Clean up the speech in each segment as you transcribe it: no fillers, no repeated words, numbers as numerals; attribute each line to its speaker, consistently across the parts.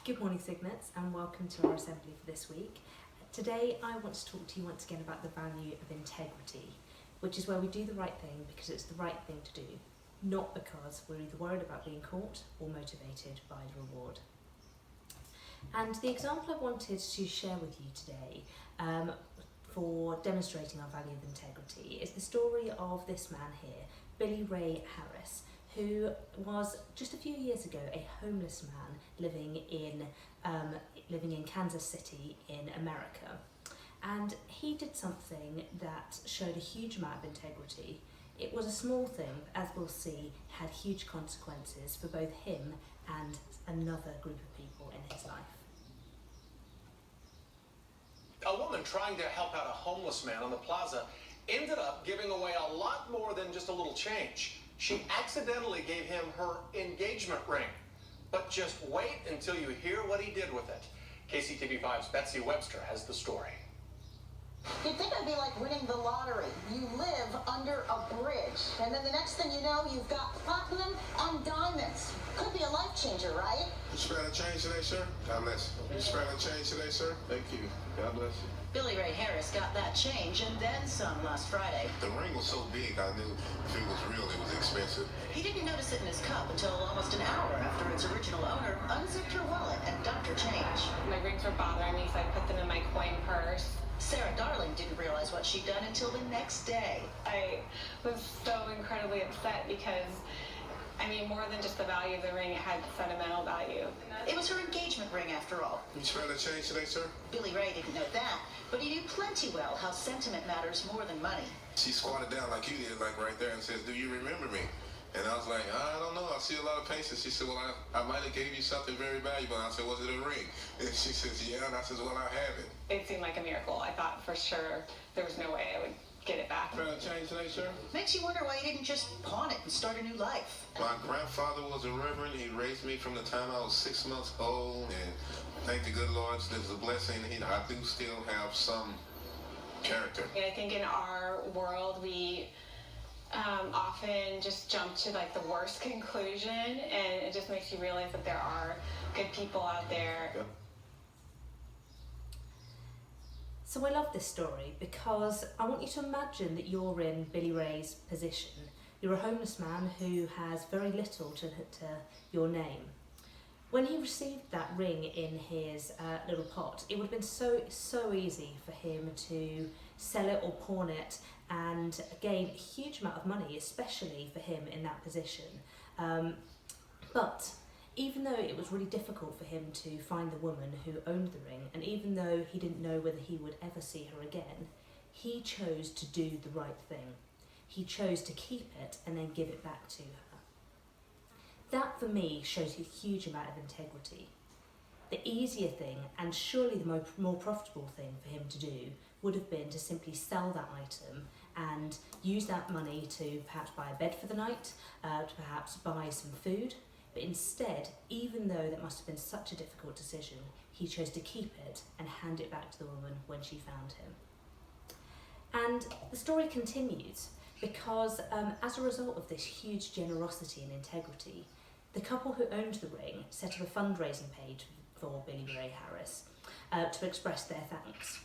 Speaker 1: Good morning, Signets, and welcome to our assembly for this week. Today I want to talk to you once again about the value of integrity, which is where we do the right thing because it's the right thing to do, not because we're either worried about being caught or motivated by the reward. And the example I wanted to share with you today for demonstrating our value of integrity is the story of this man here, Billy Ray Harris, who was just a few years ago a homeless man living in Kansas City in America. And he did something that showed a huge amount of integrity. It was a small thing, but as we'll see, had huge consequences for both him and another group of people in his life.
Speaker 2: A woman trying to help out a homeless man on the plaza ended up giving away a lot more than just a little change. She accidentally gave him her engagement ring. But just wait until you hear what he did with it. KCTV5's Betsy Webster has the story.
Speaker 3: You'd think it'd be like winning the lottery. You live under a bridge, and then the next thing you know, you've got platinum and diamonds. Could be a life changer, right?
Speaker 4: You spare a change today, sir? God bless you. You spare a change today, sir? Thank you. God bless you.
Speaker 5: Billy Ray Harris got that change and then some last Friday.
Speaker 4: The ring was so big, I knew if it was real, it was expensive.
Speaker 5: He didn't notice it in his cup until almost an hour after its original owner unzipped her wallet and dumped her change.
Speaker 6: My rings were bothering me, so I put them in my coin purse.
Speaker 5: Sarah Darling didn't realize what she'd done until the next day.
Speaker 6: I was so incredibly upset because, more than just the value of the ring, it had sentimental value.
Speaker 5: It was her engagement ring after all.
Speaker 4: You spare a change today, sir?
Speaker 5: Billy Ray didn't know that, but he knew plenty well how sentiment matters more than money.
Speaker 4: She squatted down like you did, like right there, and says, "Do you remember me?" And I was like, "I don't know. I see a lot of faces." She said, "Well, I might have gave you something very valuable." And I said, "Was it a ring?" And she says, "Yeah." And I said, "Well, I have it."
Speaker 6: It seemed like a miracle. I thought for sure there was no way I would get it back.
Speaker 4: Spare a change today, sir?
Speaker 5: Makes you wonder why he didn't just pawn it and start a new life.
Speaker 4: My grandfather was a reverend. He raised me from the time I was 6 months old, and thank the good Lord, there's a blessing. I do still have some character.
Speaker 6: And I think in our world, we often just jump to like the worst conclusion, and it just makes you realize that there are good people out there.
Speaker 4: Yep.
Speaker 1: So I love this story because I want you to imagine that you're in Billy Ray's position. You're a homeless man who has very little to your name. When he received that ring in his little pot, it would have been so easy for him to sell it or pawn it and gain a huge amount of money, especially for him in that position. But even though it was really difficult for him to find the woman who owned the ring, and even though he didn't know whether he would ever see her again, he chose to do the right thing. He chose to keep it and then give it back to her. That, for me, shows a huge amount of integrity. The easier thing, and surely the more profitable thing for him to do, would have been to simply sell that item and use that money to perhaps buy a bed for the night, to perhaps buy some food. But instead, even though that must have been such a difficult decision, he chose to keep it and hand it back to the woman when she found him. And the story continues because as a result of this huge generosity and integrity, the couple who owned the ring set up a fundraising page for Billy Ray Harris to express their thanks.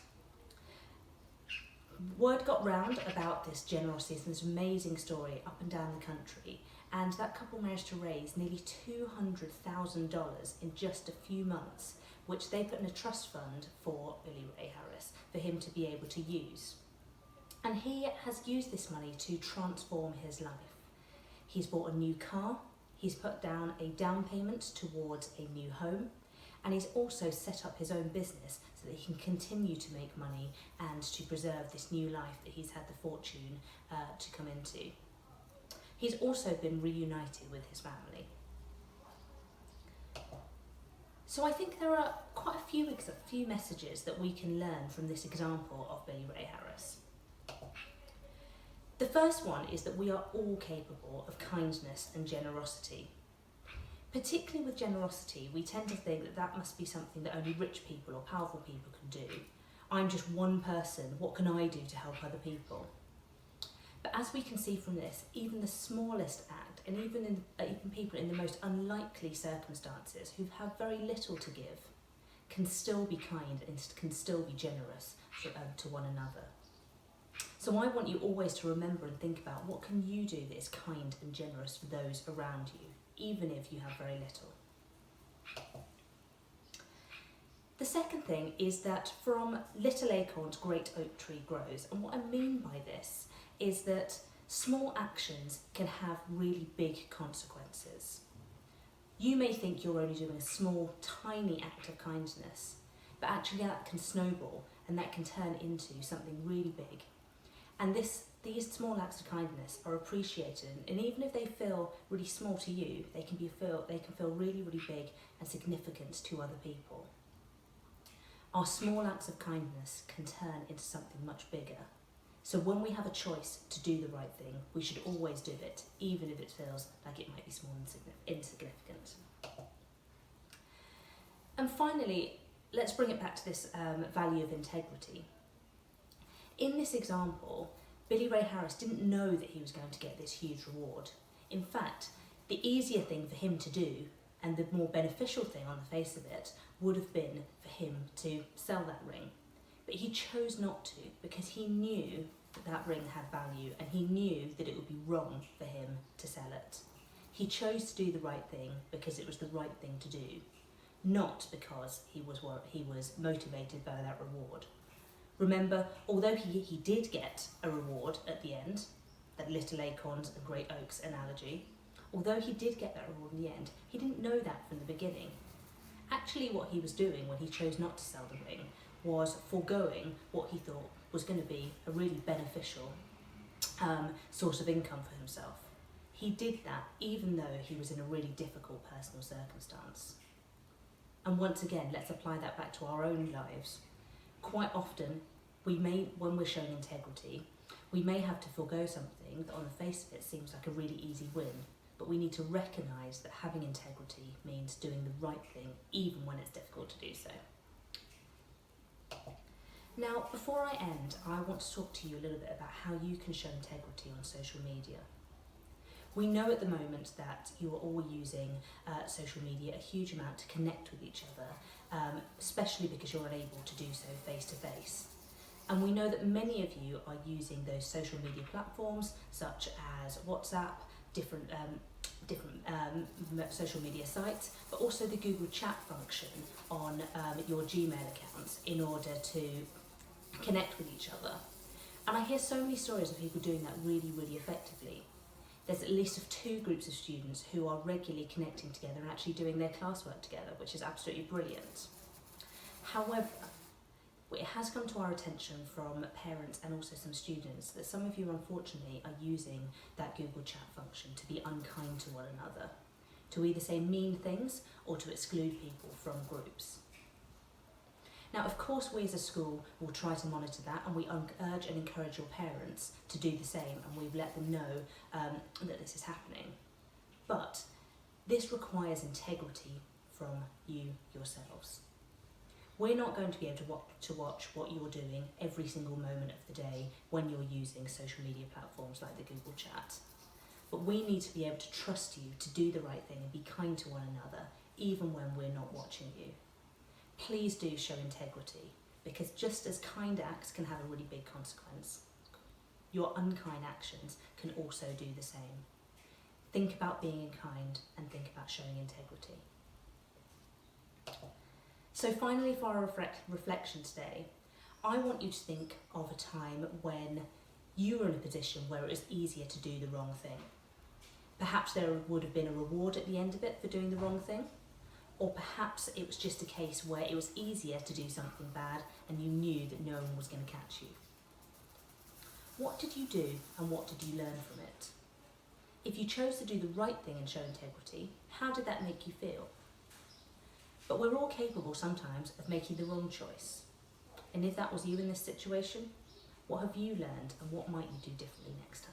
Speaker 1: Word got round about this generosity and this amazing story up and down the country, and that couple managed to raise nearly $200,000 in just a few months, which they put in a trust fund for Billy Ray Harris for him to be able to use. And he has used this money to transform his life. He's bought a new car, he's put down a down payment towards a new home, and he's also set up his own business so that he can continue to make money and to preserve this new life that he's had the fortune to come into. He's also been reunited with his family. So I think there are quite a few messages that we can learn from this example of Billy Ray Harris. The first one is that we are all capable of kindness and generosity. Particularly with generosity, we tend to think that that must be something that only rich people or powerful people can do. I'm just one person, what can I do to help other people? But as we can see from this, even the smallest act, and even people in the most unlikely circumstances who have very little to give, can still be kind and can still be generous to one another. So I want you always to remember and think about, what can you do that is kind and generous for those around you, even if you have very little. The second thing is that from little acorns, great oak tree grows. And what I mean by this is that small actions can have really big consequences. You may think you're only doing a small, tiny act of kindness, but actually that can snowball and that can turn into something really big. And these small acts of kindness are appreciated, and even if they feel really small to you, they can feel really, really big and significant to other people. Our small acts of kindness can turn into something much bigger. So when we have a choice to do the right thing, we should always do it, even if it feels like it might be small and insignificant. And finally, let's bring it back to this value of integrity. In this example, Billy Ray Harris didn't know that he was going to get this huge reward. In fact, the easier thing for him to do, and the more beneficial thing on the face of it, would have been for him to sell that ring. But he chose not to, because he knew that that ring had value, and he knew that it would be wrong for him to sell it. He chose to do the right thing because it was the right thing to do, not because he was motivated by that reward. Remember, although he did get a reward at the end, that little acorns and great oaks analogy, although he did get that reward in the end, he didn't know that from the beginning. Actually, what he was doing when he chose not to sell the ring was foregoing what he thought was going to be a really beneficial source of income for himself. He did that even though he was in a really difficult personal circumstance. And once again, let's apply that back to our own lives. Quite often, when we're showing integrity, we may have to forego something that on the face of it seems like a really easy win, but we need to recognise that having integrity means doing the right thing even when it's difficult to do so. Now, before I end, I want to talk to you a little bit about how you can show integrity on social media. We know at the moment that you are all using social media a huge amount to connect with each other, especially because you're unable to do so face to face. And we know that many of you are using those social media platforms such as WhatsApp, different social media sites, but also the Google Chat function on your Gmail accounts in order to connect with each other. And I hear so many stories of people doing that really, really effectively. There's at least 2 groups of students who are regularly connecting together and actually doing their classwork together, which is absolutely brilliant. However, it has come to our attention from parents and also some students that some of you unfortunately are using that Google Chat function to be unkind to one another, to either say mean things or to exclude people from groups. Now, of course, we as a school will try to monitor that, and we urge and encourage your parents to do the same, and we've let them know that this is happening. But this requires integrity from you yourselves. We're not going to be able to watch what you're doing every single moment of the day when you're using social media platforms like the Google Chat. But we need to be able to trust you to do the right thing and be kind to one another, even when we're not watching you. Please do show integrity, because just as kind acts can have a really big consequence, your unkind actions can also do the same. Think about being kind and think about showing integrity. So finally, for our reflection today, I want you to think of a time when you were in a position where it was easier to do the wrong thing. Perhaps there would have been a reward at the end of it for doing the wrong thing, or perhaps it was just a case where it was easier to do something bad and you knew that no one was going to catch you. What did you do and what did you learn from it? If you chose to do the right thing and show integrity, how did that make you feel? But we're all capable sometimes of making the wrong choice. And if that was you in this situation, what have you learned and what might you do differently next time?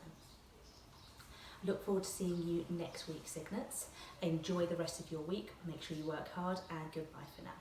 Speaker 1: I look forward to seeing you next week, Signets. Enjoy the rest of your week. Make sure you work hard, and goodbye for now.